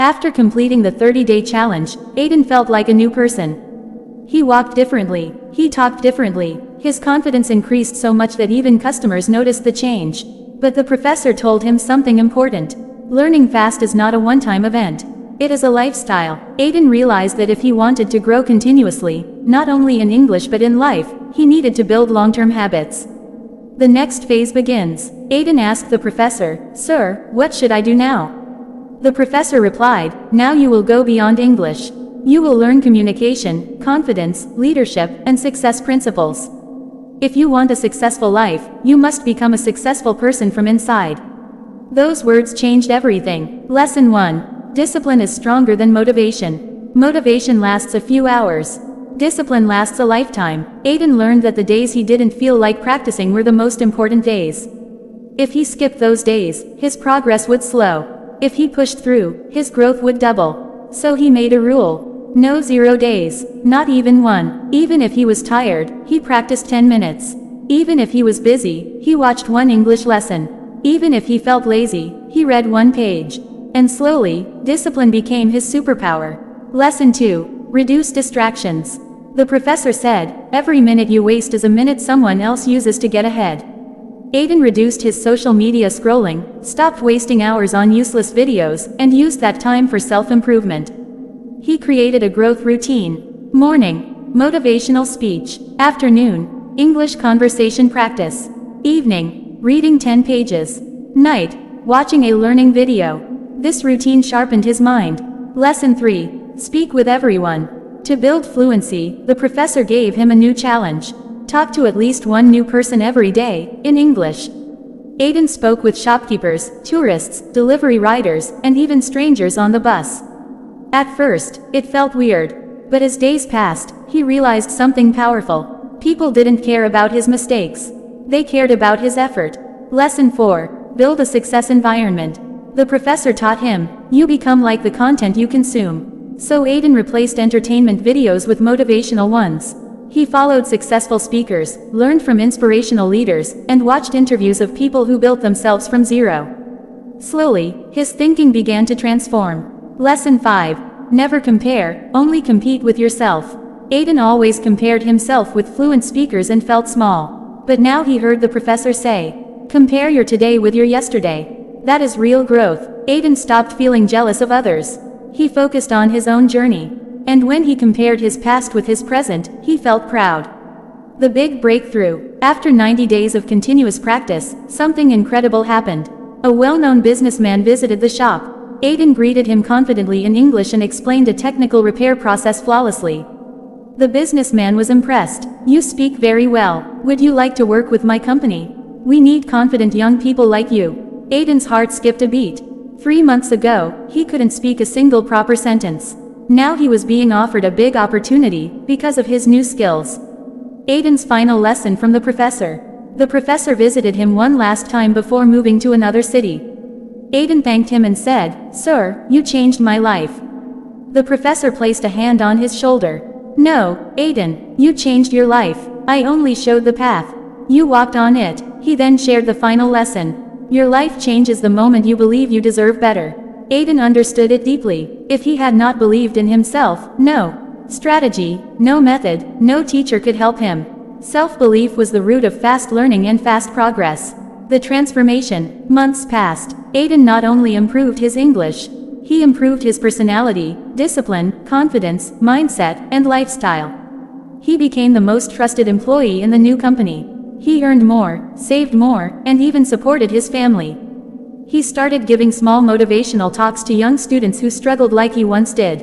After completing the 30-day challenge, Aiden felt like a new person. He walked differently, he talked differently, his confidence increased so much that even customers noticed the change. But the professor told him something important. Learning fast is not a one-time event. It is a lifestyle. Aiden realized that if he wanted to grow continuously, not only in English but in life, he needed to build long-term habits. The next phase begins. Aiden asked the professor, "Sir, what should I do now?" The professor replied, "Now you will go beyond English. You will learn communication, confidence, leadership, and success principles. If you want a successful life, you must become a successful person from inside." Those words changed everything. Lesson 1. Discipline is stronger than motivation. Motivation lasts a few hours. Discipline lasts a lifetime. Aiden learned that the days he didn't feel like practicing were the most important days. If he skipped those days, his progress would slow. If he pushed through, his growth would double. So he made a rule. No 0 days. Not even one. Even if he was tired, he practiced 10 minutes. Even if he was busy, he watched one English lesson. Even if he felt lazy, he read one page. And slowly, discipline became his superpower. Lesson 2. Reduce distractions. The professor said, "Every minute you waste is a minute someone else uses to get ahead." Aiden reduced his social media scrolling, stopped wasting hours on useless videos, and used that time for self-improvement. He created a growth routine. Morning, motivational speech. Afternoon, English conversation practice. Evening, reading 10 pages. Night, watching a learning video. This routine sharpened his mind. Lesson 3. Speak with everyone. To build fluency, the professor gave him a new challenge. Talk to at least one new person every day, in English. Aiden spoke with shopkeepers, tourists, delivery riders, and even strangers on the bus. At first, it felt weird. But as days passed, he realized something powerful. People didn't care about his mistakes. They cared about his effort. Lesson 4. Build a success environment. The professor taught him, you become like the content you consume. So Aiden replaced entertainment videos with motivational ones. He followed successful speakers, learned from inspirational leaders, and watched interviews of people who built themselves from zero. Slowly, his thinking began to transform. Lesson 5. Never compare, only compete with yourself. Aiden always compared himself with fluent speakers and felt small. But now he heard the professor say, compare your today with your yesterday. That is real growth. Aiden stopped feeling jealous of others. He focused on his own journey. And when he compared his past with his present, he felt proud. The big breakthrough. After 90 days of continuous practice, something incredible happened. A well-known businessman visited the shop. Aiden greeted him confidently in English and explained a technical repair process flawlessly. The businessman was impressed. You speak very well. Would you like to work with my company? We need confident young people like you. Aiden's heart skipped a beat. 3 months ago, he couldn't speak a single proper sentence. Now he was being offered a big opportunity, because of his new skills. Aiden's final lesson from the professor. The professor visited him one last time before moving to another city. Aiden thanked him and said, Sir, you changed my life. The professor placed a hand on his shoulder. No, Aiden, you changed your life. I only showed the path. You walked on it. He then shared the final lesson. Your life changes the moment you believe you deserve better. Aiden understood it deeply. If he had not believed in himself, no strategy, no method, no teacher could help him. Self-belief was the root of fast learning and fast progress. The transformation. Months passed. Aiden not only improved his English, he improved his personality, discipline, confidence, mindset, and lifestyle. He became the most trusted employee in the new company. He earned more, saved more, and even supported his family. He started giving small motivational talks to young students who struggled like he once did.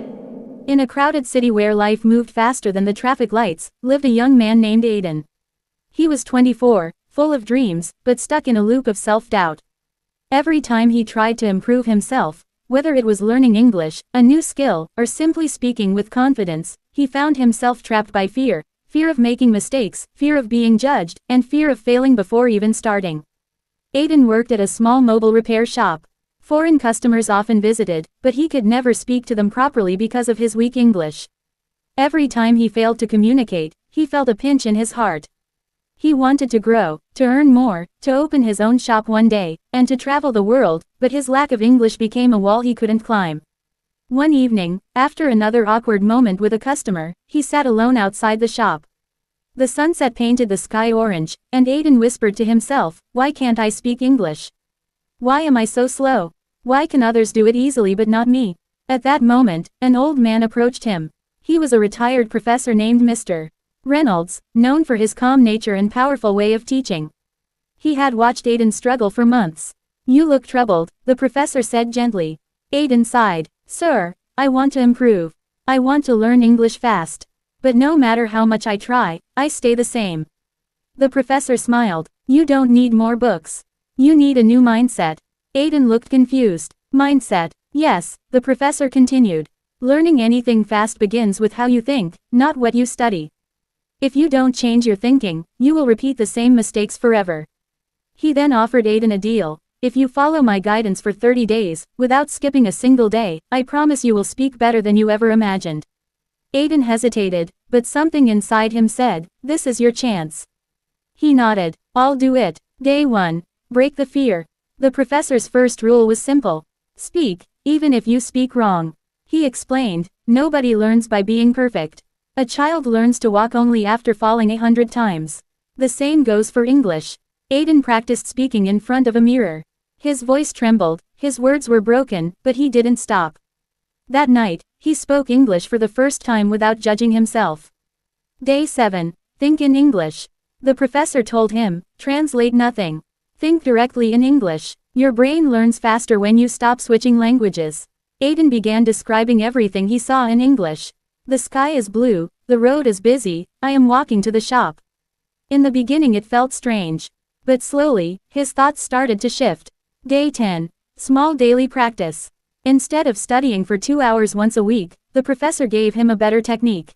In a crowded city where life moved faster than the traffic lights, lived a young man named Aiden. He was 24, full of dreams, but stuck in a loop of self-doubt. Every time he tried to improve himself, whether it was learning English, a new skill, or simply speaking with confidence, he found himself trapped by fear. Fear of making mistakes, fear of being judged, and fear of failing before even starting. Aiden worked at a small mobile repair shop. Foreign customers often visited, but he could never speak to them properly because of his weak English. Every time he failed to communicate, he felt a pinch in his heart. He wanted to grow, to earn more, to open his own shop one day, and to travel the world, but his lack of English became a wall he couldn't climb. One evening, after another awkward moment with a customer, he sat alone outside the shop. The sunset painted the sky orange, and Aiden whispered to himself, "Why can't I speak English? Why am I so slow? Why can others do it easily but not me?" At that moment, an old man approached him. He was a retired professor named Mr. Reynolds, known for his calm nature and powerful way of teaching. He had watched Aiden struggle for months. "You look troubled," the professor said gently. Aiden sighed. "Sir, I want to improve. I want to learn English fast. But no matter how much I try, I stay the same." The professor smiled. "You don't need more books. You need a new mindset." Aiden looked confused. "Mindset? Yes," the professor continued. "Learning anything fast begins with how you think, not what you study. If you don't change your thinking, you will repeat the same mistakes forever." He then offered Aiden a deal. "If you follow my guidance for 30 days, without skipping a single day, I promise you will speak better than you ever imagined." Aiden hesitated, but something inside him said, "This is your chance." He nodded. "I'll do it." Day 1. Break the fear. The professor's first rule was simple. Speak, even if you speak wrong. He explained, nobody learns by being perfect. A child learns to walk only after falling 100 times. The same goes for English. Aiden practiced speaking in front of a mirror. His voice trembled, his words were broken, but he didn't stop. That night, he spoke English for the first time without judging himself. Day 7. Think in English. The professor told him, translate nothing. Think directly in English. Your brain learns faster when you stop switching languages. Aiden began describing everything he saw in English. The sky is blue, the road is busy, I am walking to the shop. In the beginning it felt strange. But slowly, his thoughts started to shift. Day 10. Small daily practice. Instead of studying for 2 hours once a week, the professor gave him a better technique.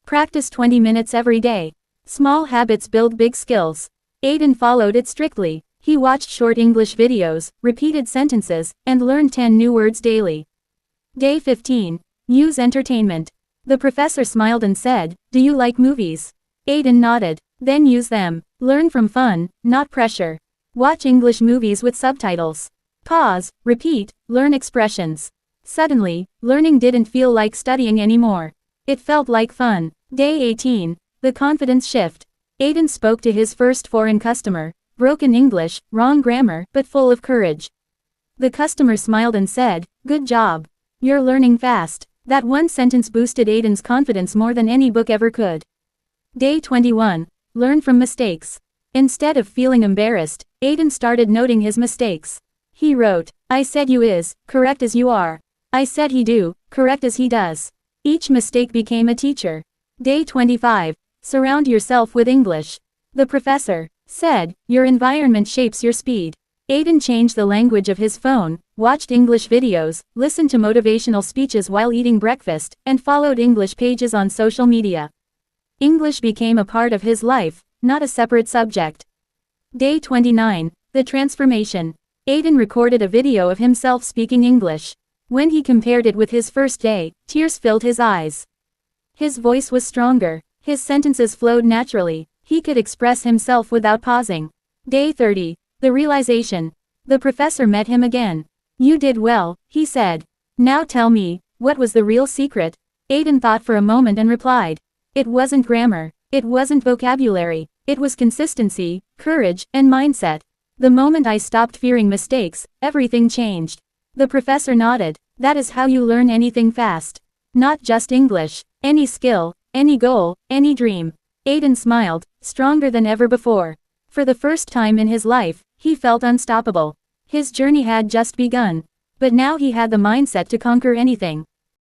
Practice 20 minutes every day. Small habits build big skills. Aiden followed it strictly. He watched short English videos, repeated sentences, and learned 10 new words daily. Day 15. Use entertainment. The professor smiled and said, "Do you like movies?" Aiden nodded. "Then use them. Learn from fun, not pressure. Watch English movies with subtitles. Pause, repeat, learn expressions." Suddenly, learning didn't feel like studying anymore. It felt like fun. Day 18. The confidence shift. Aiden spoke to his first foreign customer, broken English, wrong grammar, but full of courage. The customer smiled and said, "Good job. You're learning fast." That one sentence boosted Aiden's confidence more than any book ever could. Day 21. Learn from mistakes. Instead of feeling embarrassed, Aiden started noting his mistakes. He wrote, "I said you is, correct as you are. I said he do, correct as he does." Each mistake became a teacher. Day 25. Surround yourself with English. The professor said, your environment shapes your speed. Aiden changed the language of his phone, watched English videos, listened to motivational speeches while eating breakfast, and followed English pages on social media. English became a part of his life, not a separate subject. Day 29. The transformation. Aiden recorded a video of himself speaking English. When he compared it with his first day, tears filled his eyes. His voice was stronger. His sentences flowed naturally. He could express himself without pausing. Day 30. The realization. The professor met him again. "You did well," he said. "Now tell me, what was the real secret?" Aiden thought for a moment and replied. "It wasn't grammar. It wasn't vocabulary. It was consistency, courage, and mindset. The moment I stopped fearing mistakes, everything changed." The professor nodded. "That is how you learn anything fast. Not just English. Any skill, any goal, any dream." Aiden smiled, stronger than ever before. For the first time in his life, he felt unstoppable. His journey had just begun. But now he had the mindset to conquer anything.